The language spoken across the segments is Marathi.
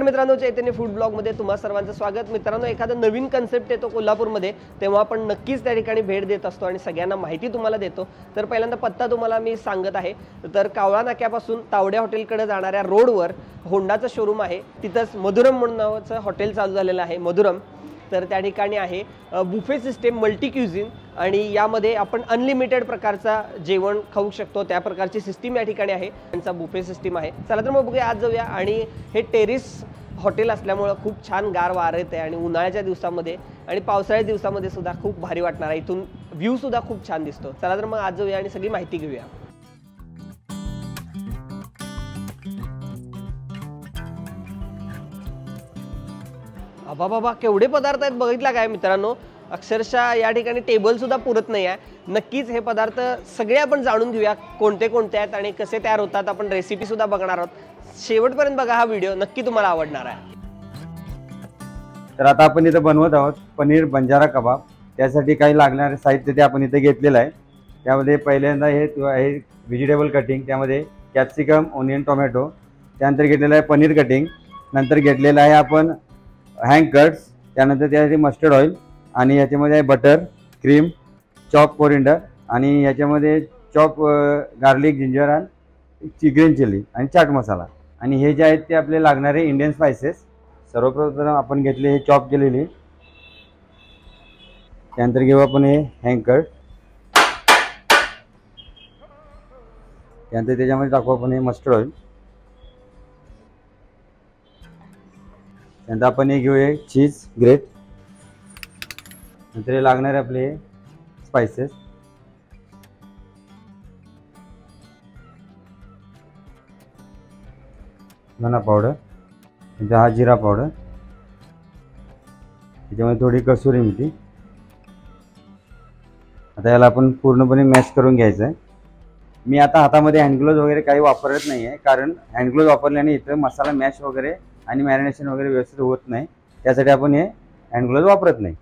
मित्रांनो, चैतन्य फूड ब्लॉगमध्ये तुम्हा सर्वांचं स्वागत। मित्रांनो, एखादा नवीन कन्सेप्ट येतो कोल्हापूरमध्ये तेव्हा आपण नक्कीच त्या ठिकाणी भेट देत असतो आणि सगळ्यांना माहिती तुम्हाला देतो। तर पहिल्यांदा पत्ता तुम्हाला मी सांगत आहे। तर कावळा नाक्यापासून तावडे हॉटेलकडे जाणाऱ्या रोडवर होंडाचं शोरूम आहे, तिथंच मधुरम म्हणून नावाचं हॉटेल चालू झालेलं आहे, मधुरम। तर त्या ठिकाणी आहे बुफे सिस्टम मल्टी क्युझिन आणि यामध्ये आपण अनलिमिटेड प्रकारचा जेवण खाऊ शकतो, त्या प्रकारची सिस्टीम या ठिकाणी आहे। त्यांचा बुफे सिस्टीम आहे। चला तर मग बघूया, आज जाऊया। आणि हे टेरेस हॉटेल असल्यामुळे खूप छान गार वारा येते आणि उन्हाळ्याच्या दिवसामध्ये आणि पावसाळ्याच्या दिवसामध्ये सुद्धा खूप भारी वाटणार आहे। इथून व्ह्यू सुद्धा खूप छान दिसतो। चला तर मग आज जाऊया आणि सगळी माहिती घेऊया। बाबा केवढे पदार्थ आहेत बघितला काय मित्रांनो, अक्षरशः या ठिकाणी टेबल सुद्धा पुरत नाही आहे। नक्कीच हे पदार्थ सगळे आपण जाणून घेऊया, कोणते कोणते आहेत आणि कसे तयार होतात। आपण रेसिपी सुद्धा बघणार आहोत। शेवटपर्यंत बघा, हा व्हिडिओ नक्की तुम्हाला आवडणार आहे। तर आता आपण इथे बनवत आहोत पनीर बंजारा कबाब। त्यासाठी काही लागणारे साहित्य ते आपण इथे घेतलेलं आहे। त्यामध्ये पहिल्यांदा हे व्हेजिटेबल कटिंग, त्यामध्ये कॅप्सिकम, ओनियन, टोमॅटो, त्यानंतर घेतलेलं आहे पनीर कटिंग, नंतर घेतलेलं आहे आपण हँग कट्स, त्यानंतर त्यासाठी मस्टर्ड ऑइल आणि याच्यामध्ये आहे बटर, क्रीम, चॉप कोरिंडर आणि याच्यामध्ये चॉप गार्लिक, जिंजर आणि ग्रीन चिली आणि चाट मसाला। आणि हे जे आहेत ते आपले लागणारे इंडियन स्पाइसेस। सर्वप्रथम आपण घेतले हे चॉप केलेले, त्यानंतर घेऊ आपण हे हँग कट, त्यानंतर त्याच्यामध्ये टाकू आपण हे मस्टर्ड ऑइल, त्यानंतर आपण हे घेऊ चीज ग्रेट, नंतर हे लागणारे आपले स्पाइसेस, धना पावडर, नंतर हा जिरा पावडर, त्याच्यामध्ये थोडी कसुरी मेथी। आता याला आपण पूर्णपणे मॅश करून घ्यायचं आहे। मी आता हातामध्ये हँडग्लोव्ज वगैरे काही वापरत नाही आहे, कारण हँडग्लोव्ज वापरल्याने इथं मसाला मॅश वगैरे आणि मॅरिनेशन वगैरे व्यवस्थित होत नाही, त्यासाठी आपण हे हँडग्लोव्ज वापरत नाही।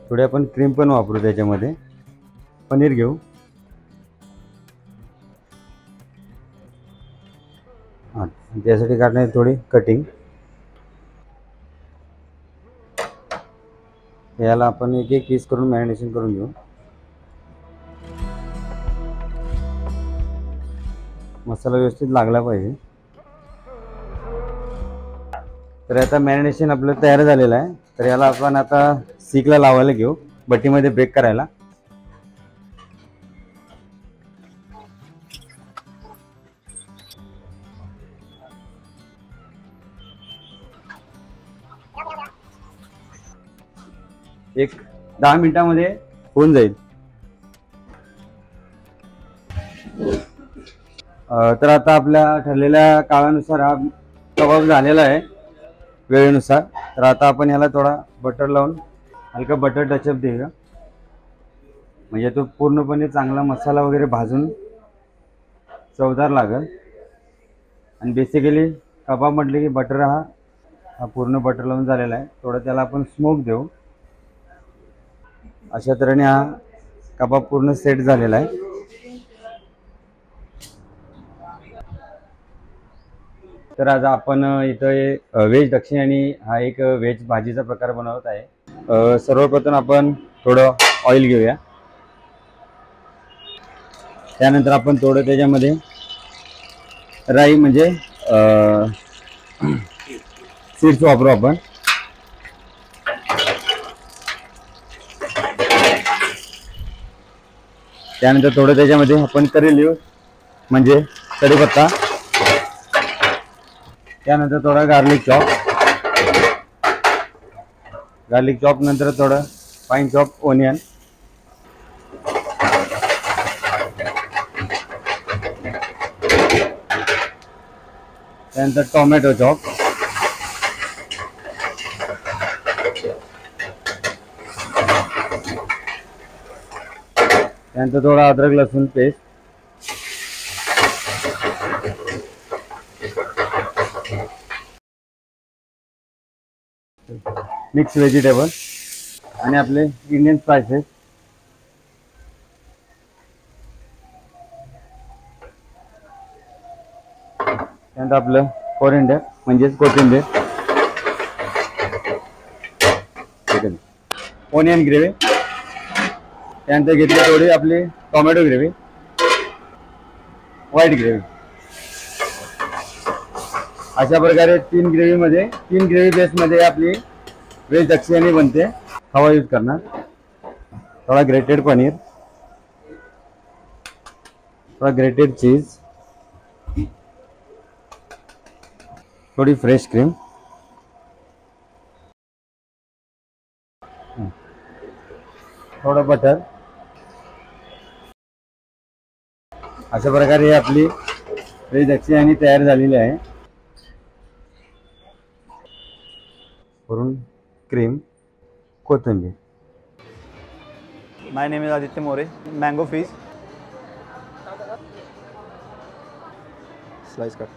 थोडी आपण क्रीम पण वापरू त्याच्यामध्ये। पनीर घेऊ, हां, त्यासाठी काढण्याची थोडी कटिंग। याला आपण एक एक पीस करून मॅरिनेशन करून घेऊ। मसाला व्यवस्थित लागला पाहिजे। तर आता मॅरिनेशन आपलं तयार झालेलं आहे। तर याला आपण आता सीकला लावायला घेऊ, भट्टीमध्ये बेक करायला। एक 10 मिनिटांमध्ये होऊन जाईल। तर आता आपल्या ठरलेल्या काळानुसार हा कबाब झालेला आहे, वेळेनुसार। तर आता आपण याला थोडा बटर लावून हलका बटर टचअप देऊया, म्हणजे तो पूर्णपणे चांगला मसाला वगैरे भाजून चवदार लागेल। आणि बेसिकली कबाब म्हटले की बटर हा पूर्ण बटर लावून झालेला आहे। थोडं त्याला आपण स्मोक देऊ, अशा तऱ्हेने हा कबाब पूर्ण सेट झालेला आहे। तर आज आपण इथं व्हेज दक्षिणी हा एक व्हेज भाजीचा प्रकार बनवत आहे। सर्वप्रथम आपण थोडं ऑइल घेऊया, त्यानंतर आपण थोडं त्याच्यामध्ये राई म्हणजे सीड्स वापरू आपण। त्यानंतर थोडं त्याच्यामध्ये आपण करी लीव्ह म्हणजे कढीपत्ता, त्यानंतर थोडा गार्लिक चॉप, नंतर थोडं फाईन चॉप ओनियन, त्यानंतर टोमॅटो चॉप, त्यानंतर थोडा अद्रक लसूण पेस्ट, मिक्स व्हेजिटेबल आणि आपले इंडियन स्पाइसेस। त्यानंतर आपलं कोरिंडर म्हणजेच कोथिंबीर, ओनियन ग्रेव्ही, त्यानंतर घेतली थोडी आपली टोमॅटो ग्रेव्ही, व्हाईट ग्रेव्ही. अशा प्रकारे तीन ग्रेव्ही बेसमध्ये आपली व्हेज दक्षिणी बनते. खवा यूज करणार, थोडा ग्रेटेड पनीर, थोड़ा ग्रेटेड चीज, थोड़ी फ्रेश क्रीम, थोड़ा बटर. अशा प्रकारे आपली व्हेज दक्षिणी तयार झालेली आहे. वरून क्रीम, कोथिंबीर. My name is Aditya More. Mango fish. Slice cut.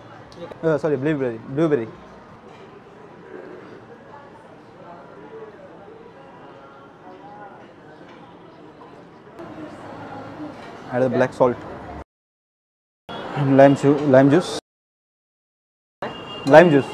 Sorry, blueberry. Add the black salt. Lime juice. Lime juice.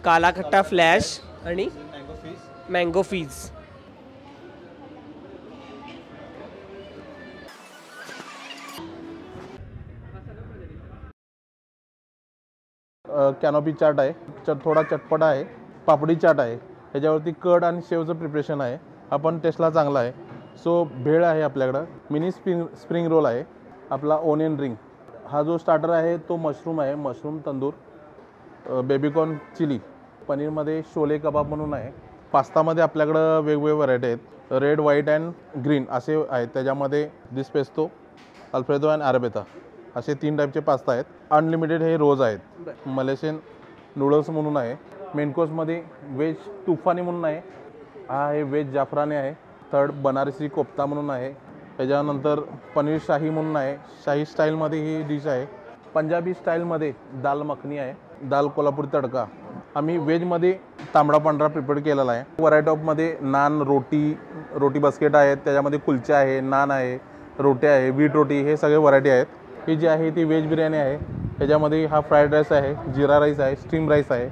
काला खट्टा फ्लॅश आणि मँगो फीज. कॅनोपी चाट आहे, थोडा चटपटा आहे. पापडी चाट आहे, ह्याच्यावरती कड आणि शेवचं प्रिपरेशन आहे. हा पण टेस्टला चांगला आहे. सो भेळ आहे आपल्याकडं. मिनी स्प्रिंग रोल आहे. आपला ओनियन रिंग. हा जो स्टार्टर आहे तो मशरूम आहे, मशरूम तंदूर. Baby corn chilli. पनीरमध्ये शोले कबाब म्हणून आहे. पास्तामध्ये आपल्याकडं वेगवेगळे व्हरायटी आहेत. रेड, व्हाईट अँड ग्रीन असे आहेत. त्याच्यामध्ये डिस्पेस्तो, अल्फ्रेदो अँड अरेबिता असे 3 टाईपचे पास्ता आहेत. अनलिमिटेड हे रोज आहेत. मलेशियन नूडल्स म्हणून आहे. मेन कोर्समध्ये व्हेज तुफानी म्हणून आहे. हा आहे व्हेज जाफराने आहे. थर्ड बनारसी कोफ्ता म्हणून आहे. त्याच्यानंतर पनीर शाही म्हणून आहे. शाही स्टाईलमध्ये ही डिश आहे. पंजाबी स्टाईलमध्ये दाल मखनी आहे. दाल कोल्हापुरी तडका. आम्ही व्हेजमध्ये तांबडा पांढरा प्रिपेअर केलेला आहे. व्हरायटी ऑफमध्ये नान, रोटी बास्केट आहेत. त्याच्यामध्ये कुलचा आहे, नान आहे, रोट्या आहे, व्हीट रोटी, हे सगळे व्हरायटी आहेत. ही जी आहे ती व्हेज बिर्याणी आहे. त्याच्यामध्ये हा फ्राईड राईस आहे, जिरा राईस आहे, स्टीम राईस आहे.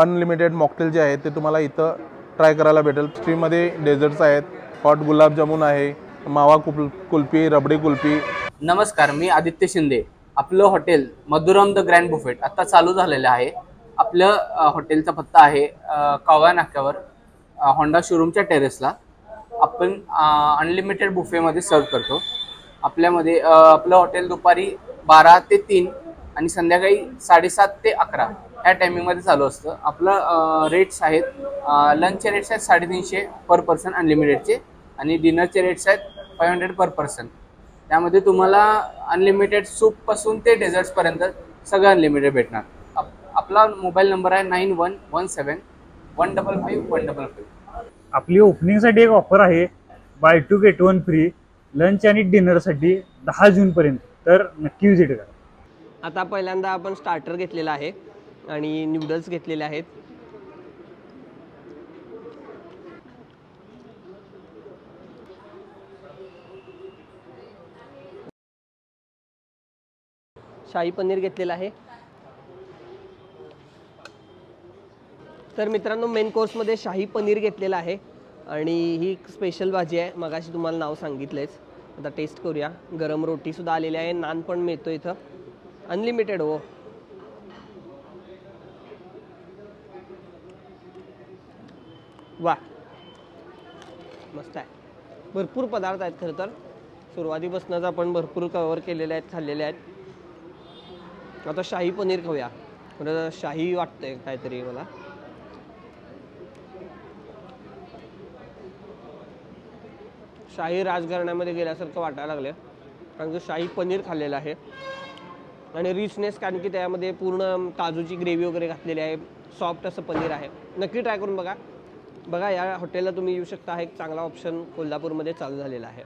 अनलिमिटेड मॉकटेल जे आहे ते तुम्हाला इथं ट्राय करायला भेटेल. स्ट्रीममध्ये डेझर्ट्स आहेत. हॉट गुलाबजामुन आहे, मावा कुल्फी, रबडी कुल्फी. नमस्कार, मी आदित्य शिंदे. आपलं hotel Madhuram the grand Buffett आता चालू झालेलं आहे. आपलं हॉटेलचा पत्ता आहे कावळा नाक्यावर होंडा शोरूमच्या टेरेसला. आपण अनलिमिटेड बुफेमध्ये सर्व करतो. आपल्यामध्ये आपलं हॉटेल दुपारी 12 ते 3 आणि संध्याकाळी 7:30 ते 11 या टायमिंगमध्ये चालू असतं. आपलं रेट्स आहेत, लंचचे रेट्स आहेत 350 पर पर्सन अनलिमिटेडचे, आणि डिनरचे रेट्स आहेत 500 पर पर्सन. त्यामध्ये तुम्हाला अनलिमिटेड सूपपासून ते डेझर्ट्सपर्यंत सगळं अनलिमिटेड भेटणार. आपला मोबाईल नंबर आहे 9117155155. आपली ओपनिंगसाठी एक ऑफर आहे, बाय 2 गेट 1 फ्री लंच आणि डिनरसाठी 10 जूनपर्यंत. तर नक्की विजिट करा. आता पहिल्यांदा आपण स्टार्टर घेतलेला आहे आणि न्यूडल्स घेतलेले आहेत. शाही पनीर घेतलेला आहे. तर मित्रांनो, मेन कोर्समध्ये शाही पनीर घेतलेला आहे आणि ही स्पेशल भाजी आहे. मगाशी तुम्हाला नाव सांगितलंच. आता टेस्ट करूया. गरम रोटीसुद्धा आलेली आहे, नान पण मिळतो इथं. अनलिमिटेड हो. वा, मस्त आहे. भरपूर पदार्थ आहेत. खरं तर सुरुवातीपासूनच आपण भरपूर कव्हर केलेले आहेत, खाल्लेले आहेत. आता शाही पनीर खाऊया. शाही वाटतंय काहीतरी मला. शाही राजघराण्यामध्ये गेल्यासारखं वाटायला लागलं, कारण की शाही पनीर खाल्लेलं आहे. आणि रिचनेस, कारण की त्यामध्ये पूर्ण काजूची ग्रेव्ही वगैरे घातलेली आहे. सॉफ्ट असं पनीर आहे. नक्की ट्राय करून बघा. या हॉटेलला तुम्ही येऊ शकता. हा एक चांगला ऑप्शन कोल्हापूरमध्ये चालू झालेला आहे.